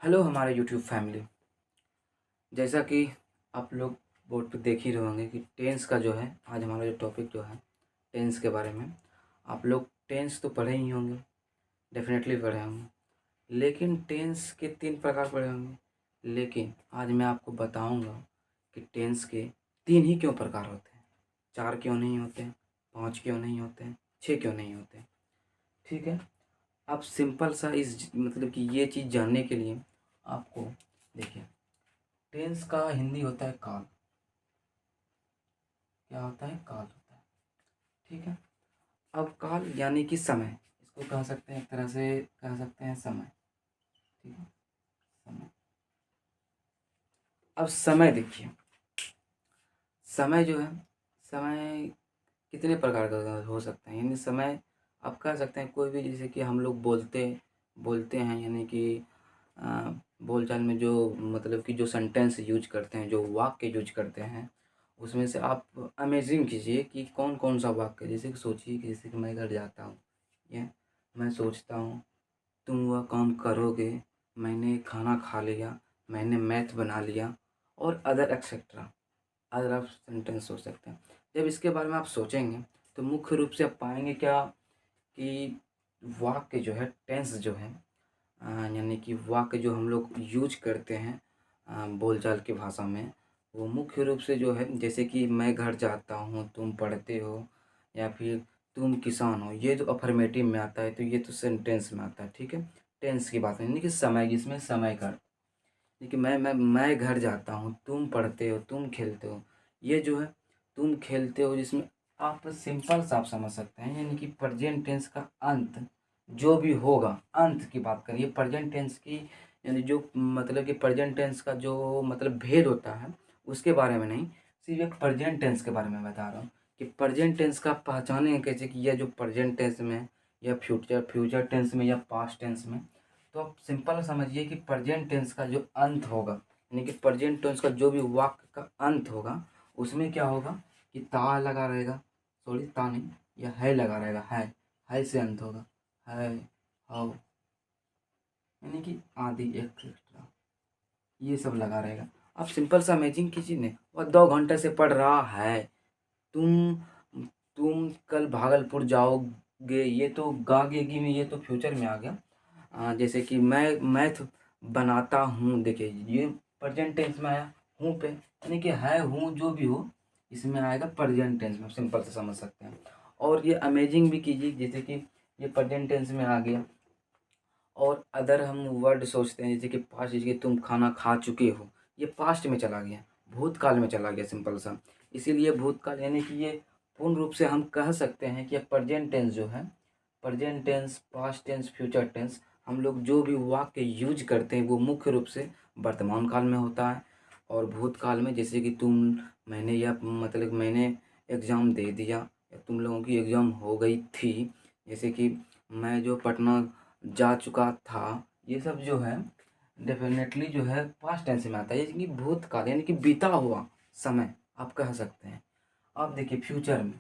Hello हमारे YouTube family. जैसा कि आप लोग बोर्ड पे देख ही रहे होंगे कि टेंस का जो है आज हमारा जो टॉपिक जो है टेंस के बारे में। आप लोग टेंस तो पढ़े ही होंगे, डेफिनेटली पढ़े होंगे, लेकिन टेंस के 3 प्रकार पढ़े होंगे। लेकिन आज मैं आपको बताऊंगा कि टेंस के 3 ही क्यों प्रकार होते हैं, 4 क्यों नहीं होते हैं, 5 क्यों नहीं होते हैं, 6 क्यों नहीं होते हैं। ठीक है, आप सिंपल सा इस मतलब कि ये चीज़ जानने के लिए आपको देखिए, टेंस का हिंदी होता है काल। क्या होता है? काल होता है। ठीक है, अब काल यानी कि समय, इसको कह सकते हैं, एक तरह से कह सकते हैं समय। ठीक है, समय। अब समय देखिए, समय जो है, समय कितने प्रकार का हो सकता है, यानी समय आप कह सकते हैं कोई भी, जैसे कि हम लोग बोलते बोलते हैं, यानी कि बोलचाल में जो मतलब कि जो सेंटेंस यूज करते हैं, जो वाक्य यूज करते हैं, उसमें से आप अमेजिंग कीजिए कि कौन कौन सा वाक्य, जैसे कि सोचिए कि जैसे कि मैं घर जाता हूँ, या मैं सोचता हूँ, तुम वह काम करोगे, मैंने खाना खा लिया, मैंने मैथ बना लिया, और अदर एक्सेट्रा। अदर आप सेंटेंस सोच सकते हैं। जब इसके बारे में आप सोचेंगे तो मुख्य रूप से आप पाएंगे क्या कि वाक्य जो है, टेंस जो है, यानी कि वाक्य जो हम लोग यूज करते हैं बोलचाल की भाषा में, वो मुख्य रूप से जो है, जैसे कि मैं घर जाता हूँ, तुम पढ़ते हो, या फिर तुम किसान हो, ये जो अफर्मेटिव में आता है तो ये तो सेंटेंस में आता है। ठीक है, टेंस की बात है, यानी कि समय, जिसमें समय का, देखिए मैं घर जाता हूँ, तुम पढ़ते हो, तुम खेलते हो, ये जो है तुम खेलते हो, जिसमें आप सिंपल सा आप समझ सकते हैं, यानी कि प्रेजेंट टेंस का अंत जो भी होगा, अंत की बात करिए प्रेजेंट टेंस की, यानी जो मतलब कि प्रेजेंट टेंस का जो मतलब भेद होता है उसके बारे में नहीं, सिर्फ एक प्रेजेंट टेंस के बारे में बता रहा हूँ कि प्रेजेंट टेंस का पहचानेंगे कैसे, कि यह जो प्रेजेंट टेंस में, या फ्यूचर फ्यूचर टेंस में, या पास्ट टेंस में। तो आप सिंपल समझिए कि प्रेजेंट टेंस का जो अंत होगा, यानी कि प्रेजेंट टेंस का जो भी वाक्य का अंत होगा, उसमें क्या होगा कि ता लगा रहेगा, सॉरी ता नहीं, या है लगा रहेगा, है से अंत होगा, है, हाउ, यानी कि आदि, एक्सेट्रा, ये सब लगा रहेगा। आप सिंपल सा इमेजिन कीजिए ने, वह 2 घंटे से पढ़ रहा है, तुम तुम कल भागलपुर जाओगे, ये तो गागेगी में, ये तो फ्यूचर में आ गया। जैसे कि मैं मैथ बनाता हूँ, देखिए ये प्रेजेंट टेंस में आया, हूँ पे, यानी कि है, हूँ, जो भी हो, इसमें आएगा प्रेजेंट टेंस में, सिंपल से समझ सकते हैं। और ये अमेजिंग भी कीजिए, जैसे कि ये प्रेजेंट टेंस में आ गया। और अदर हम वर्ड सोचते हैं, जैसे कि पास्ट, जैसे कि तुम खाना खा चुके हो, ये पास्ट में चला गया, भूतकाल में चला गया, सिंपल सा। इसीलिए भूतकाल, यानी कि ये पूर्ण रूप से हम कह सकते हैं कि प्रेजेंट टेंस जो है, present tense, past tense, future tense, हम लोग जो भी वाक्य यूज करते हैं वो मुख्य रूप से वर्तमान काल में होता है। और भूतकाल में, जैसे कि तुम, मैंने, या मतलब मैंने एग्ज़ाम दे दिया, या तुम लोगों की एग्ज़ाम हो गई थी, जैसे कि मैं जो पटना जा चुका था, ये सब जो है डेफिनेटली जो है पास्ट टेंस में आता है, यानी कि भूतकाल, यानी कि बीता हुआ समय आप कह सकते हैं। अब देखिए फ्यूचर में,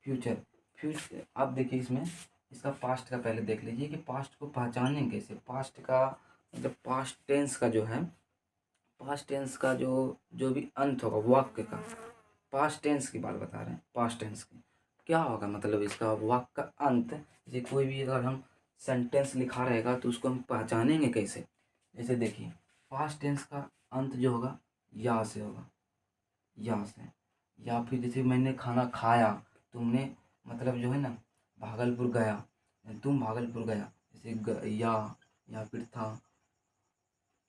फ्यूचर फ्यूचर आप देखिए इसमें, इसका पास्ट का पहले देख लीजिए कि पास्ट को पहचानें कैसे। पास्ट का मतलब पास्ट टेंस का जो है, पास्ट टेंस का जो जो भी अंत होगा वाक्य का, पास्ट टेंस की बात बता रहे हैं, पास्ट टेंस की क्या होगा, मतलब इसका वाक्य का अंत, जैसे कोई भी अगर हम सेंटेंस लिखा रहेगा तो उसको हम पहचानेंगे कैसे। जैसे देखिए पास्ट टेंस का अंत जो होगा या से होगा, या से, या फिर जैसे मैंने खाना खाया, तुमने मतलब जो है ना भागलपुर गया, तुम भागलपुर गया, जैसे या फिर था,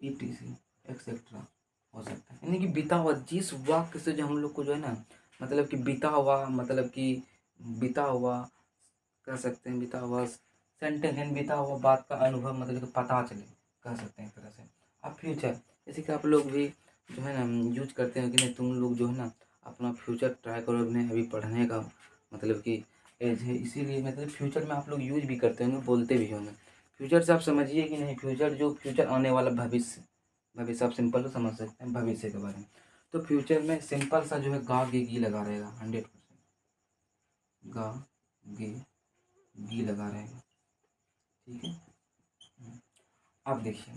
ईटीसी, एक्सेट्रा हो सकता है, यानी कि बीता हुआ, जिस वाक्य से जो हम लोग को जो है ना, मतलब कि बीता हुआ, मतलब कि बीता हुआ कह सकते हैं, बीता हुआ सेंटेंस, यानी बीता हुआ बात का अनुभव, मतलब कि पता चले, कह सकते हैं एक तरह से। अब फ्यूचर, जैसे कि आप लोग भी जो है ना यूज करते हैं कि नहीं, तुम लोग जो है ना अपना फ्यूचर ट्राई करो, अपने अभी पढ़ने का मतलब कि एज है, इसीलिए मतलब फ्यूचर में आप लोग यूज भी करते होंगे, बोलते भी होंगे। फ्यूचर से आप समझिए कि नहीं, फ्यूचर जो फ्यूचर आने वाला भविष्य, भविष्य आप सिंपल तो समझ सकते हैं भविष्य के बारे में। तो फ्यूचर में सिंपल सा जो है गा गे गी लगा रहेगा, 100%, गा गे गी लगा रहेगा। ठीक है, अब देखिए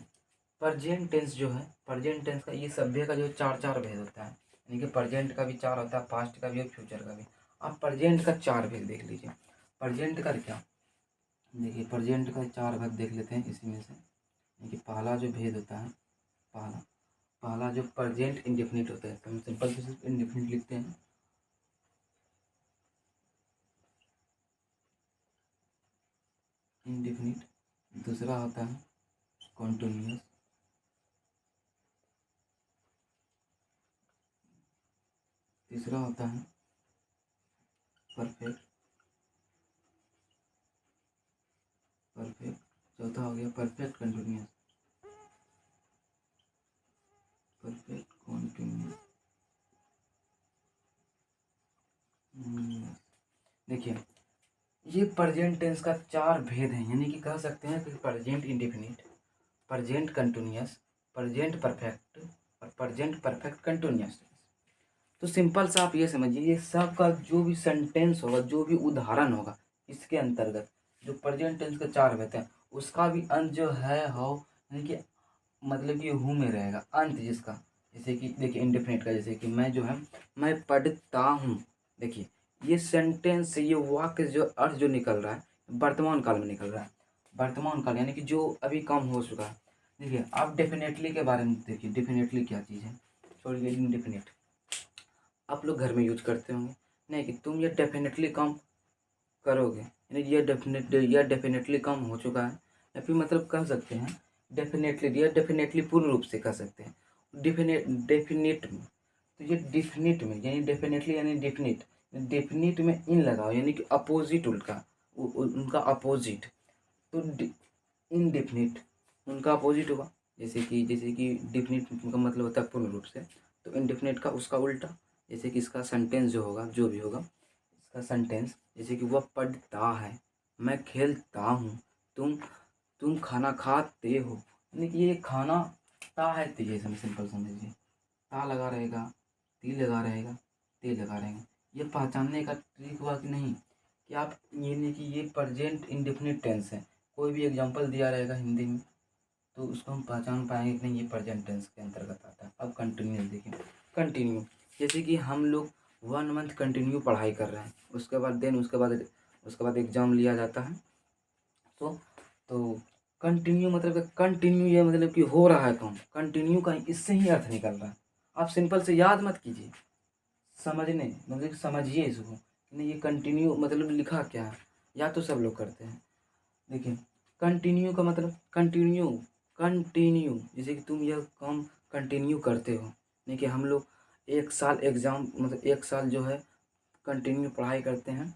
प्रेजेंट टेंस जो है, प्रेजेंट टेंस का ये सभ्य का जो चार चार भेद होता है, यानी कि प्रेजेंट का भी चार होता है, पास्ट का भी और फ्यूचर का भी। आप प्रेजेंट का चार भेद देख लीजिए। प्रेजेंट का क्या, देखिए प्रेजेंट का चार भेद देख लेते हैं इसी में से। देखिए पहला जो भेद होता है, पहला पहला जो प्रेजेंट इंडेफिनिट होता है, तो हम सिंपल से सिर्फ इंडेफिनिट लिखते हैं, इंडेफिनिट। दूसरा होता है कॉन्टिन्यूस, तीसरा होता है परफेक्ट, परफेक्ट, चौथा हो गया परफेक्ट कंटिन्यूस, परफेक्ट कॉन्टिन्यूस। देखिए ये प्रेजेंट टेंस का चार भेद हैं, यानी कि कह सकते हैं कि present indefinite, present continuous, present perfect और प्रेजेंट परफेक्ट कंटिन्यूस। तो सिंपल सा आप ये समझिए, ये सब का जो भी सेंटेंस होगा, जो भी उदाहरण होगा इसके अंतर्गत, जो प्रेजेंट टेंस के चार भेद हैं उसका भी अंत जो है हो, यानी कि मतलब कि हूँ में रहेगा अंत जिसका। जैसे कि देखिए इंडेफिनिट का, जैसे कि मैं जो है मैं पढ़ता हूँ। देखिए ये सेंटेंस से ये वाक्य जो अर्थ जो निकल रहा है वर्तमान काल में निकल रहा है, वर्तमान काल यानी कि जो अभी कम हो चुका है। देखिए आप डेफिनेटली के बारे में देखिए, डेफिनेटली क्या चीज़ है, छोड़िए इंडेफिनिट, आप लोग घर में यूज करते होंगे नहीं कि तुम ये डेफिनेटली कम करोगे, यानी ये डेफिनेटली कम हो चुका है, या फिर मतलब कह सकते हैं डेफिनेटली, या डेफिनेटली पूर्ण रूप से कह सकते हैं डेफिनेट में। तो ये डिफिनिट में यानी डेफिनेटली यानी डिफिनिट, डेफिनिट में इन लगाओ यानी कि अपोजिट उनका, उनका अपोजिट। तो इनडेफिनिट उनका अपोजिट होगा, जैसे कि डिफिनिट का मतलब होता है पूर्ण रूप से, तो इनडेफिनिट का उसका उल्टा। जैसे कि इसका सेंटेंस जो होगा, जो भी होगा इसका सेंटेंस, जैसे कि वह पढ़ता है, मैं खेलता हूँ, तुम तुम खाना खाते हो, यानी कि ये खाना ता है, तो ये सिंपल समझिए, ता लगा रहेगा, ती लगा रहेगा, ते लगा रहेगा। ये पहचानने का ट्रिक हुआ कि नहीं, कि आप ये नहीं कि ये प्रेजेंट इंडेफिनिट टेंस है, कोई भी एग्जांपल दिया रहेगा हिंदी में तो उसको हम पहचान पाएंगे कि नहीं ये प्रेजेंट टेंस के अंतर्गत आता है। अब कंटिन्यूस देखिए, कंटिन्यू जैसे कि हम लोग 1 मंथ कंटिन्यू पढ़ाई कर रहे हैं, उसके बाद एग्ज़ाम लिया जाता है। तो कंटिन्यू मतलब कंटिन्यू, ये मतलब कि हो रहा है काम, कंटिन्यू का इससे ही अर्थ निकल रहा है। आप सिंपल से याद मत कीजिए, समझने मतलब कि समझिए इसको, नहीं ये कंटिन्यू मतलब लिखा क्या है, या तो सब लोग करते हैं। देखिए कंटिन्यू का मतलब कंटिन्यू, कंटिन्यू जैसे कि तुम यह काम कंटिन्यू करते हो, नहीं कि हम लोग 1 साल एग्ज़ाम मतलब 1 साल जो है कंटिन्यू पढ़ाई करते हैं,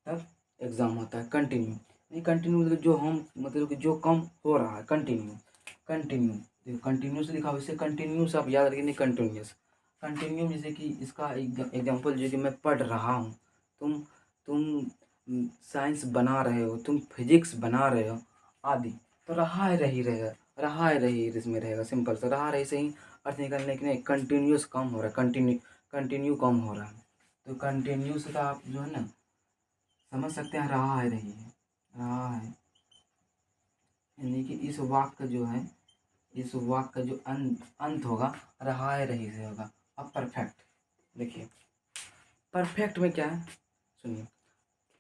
तब एग्ज़ाम होता है कंटिन्यू। नहीं कंटिन्यू मतलब जो हम मतलब कि जो कम हो रहा है, कंटिन्यू, कंटिन्यू देखो कंटिन्यू से लिखा हुआ, इससे कंटिन्यू से आप याद रखिए, नहीं कंटिन्यूस, कंटिन्यू जैसे कि इसका एग्जांपल जो कि मैं पढ़ रहा हूँ, तुम साइंस बना रहे हो, तुम फिजिक्स बना रहे हो आदि, तो रहा है रही रहेगा, रहा है रही इसमें रहेगा, सिंपल सा रहा रही से ही अर्थ निकलने के नहीं, कंटिन्यूस कम हो रहा है, कंटिन्यू कम हो रहा है। तो कंटिन्यूस का आप जो है ना समझ सकते हैं, रहा है रही है, रहा है, यानी कि इस वाक्य का जो है, इस वाक्य का जो अंत होगा रहा है रही से होगा। अब परफेक्ट देखिए, परफेक्ट में क्या है सुनिए,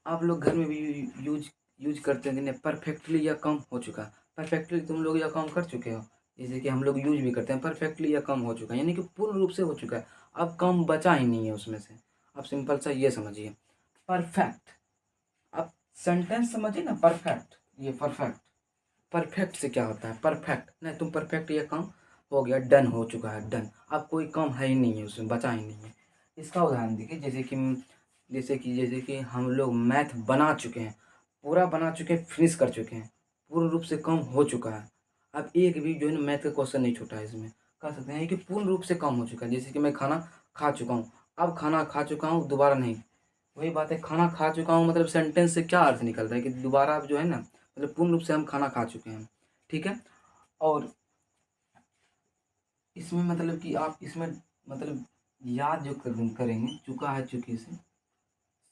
आप लोग घर में भी यूज यूज करते हैं कि नहीं परफेक्टली यह काम हो चुका, परफेक्टली तुम लोग यह काम कर चुके हो, जैसे कि हम लोग यूज भी करते हैं परफेक्टली यह काम हो चुका है, यानी कि पूर्ण रूप से हो चुका है, अब काम बचा ही नहीं है उसमें से। आप सिंपल सा ये समझिए परफेक्ट, आप सेंटेंस समझिए ना, परफेक्ट, ये परफेक्ट, परफेक्ट से क्या होता है, परफेक्ट नहीं तुम परफेक्ट, ये काम हो गया, डन हो चुका है, डन, अब कोई काम है ही नहीं है उसमें, बचा ही नहीं है। इसका उदाहरण देखिए, जैसे कि हम लोग मैथ बना चुके हैं, पूरा बना चुके हैं, फिनिश कर चुके हैं, पूर्ण रूप से कम हो चुका है, अब एक भी जो है ना मैथ का क्वेश्चन नहीं छूटा है इसमें, कह सकते हैं कि पूर्ण रूप से कम हो चुका है। जैसे कि मैं खाना खा चुका हूँ, अब खाना खा चुका हूँ दोबारा नहीं, वही बात है, खाना खा चुका हूँ मतलब सेंटेंस से क्या अर्थ निकल रहा है कि दोबारा अब जो है ना मतलब पूर्ण रूप से हम खाना खा चुके हैं, ठीक है। और इसमें मतलब कि आप इसमें मतलब याद जो करेंगे, चुका है चुकी से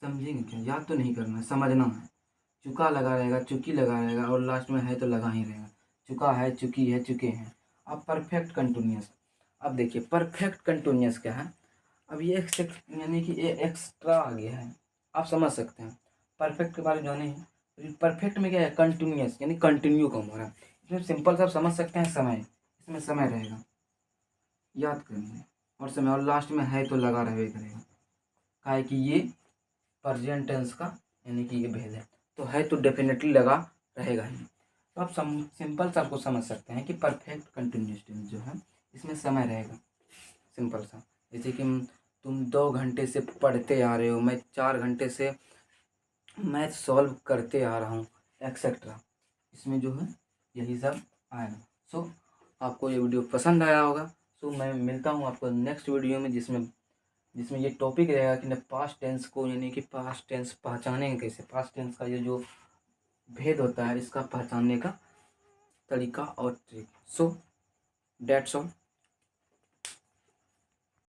समझेंगे क्या, याद तो नहीं करना है, समझना है। चुका लगा रहेगा, चुकी लगा रहेगा और लास्ट में है तो लगा ही रहेगा, चुका है, चुकी है, चुके हैं। अब परफेक्ट कंटिन्यूअस। अब देखिए परफेक्ट कंटिन्यूअस क्या है, अब ये यानी कि ये एक्स्ट्रा आ गया है, आप समझ सकते हैं। परफेक्ट के बारे में जाने हैं, परफेक्ट में क्या है, कंटिन्यूअस यानी कंटिन्यू कम हो रहा है। इसमें सिंपल सा आप समझ सकते हैं, समय, इसमें समय रहेगा, याद करिए, और समय, और लास्ट में है तो लगा रहे करेगा, क्या है कि ये प्रेजेंट टेंस का यानी कि ये भेद है, तो है तो डेफिनेटली लगा रहेगा ही। तो आप सिंपल सा आपको समझ सकते हैं कि परफेक्ट कंटिन्यूअस टेंस जो है इसमें समय रहेगा, सिंपल सा। जैसे कि तुम 2 घंटे से पढ़ते आ रहे हो, मैं 4 घंटे से मैथ सॉल्व करते आ रहा हूँ, एक्सेट्रा, इसमें जो है यही सब आएगा। सो आपको ये वीडियो पसंद आया होगा। सो मैं मिलता हूँ आपको नेक्स्ट वीडियो में, जिसमें ये टॉपिक रहेगा कि पास्ट टेंस को यानी कि पास्ट टेंस पहचानेंगे कैसे, पास्ट टेंस का ये जो भेद होता है इसका पहचानने का तरीका और ट्रिक। So that's all.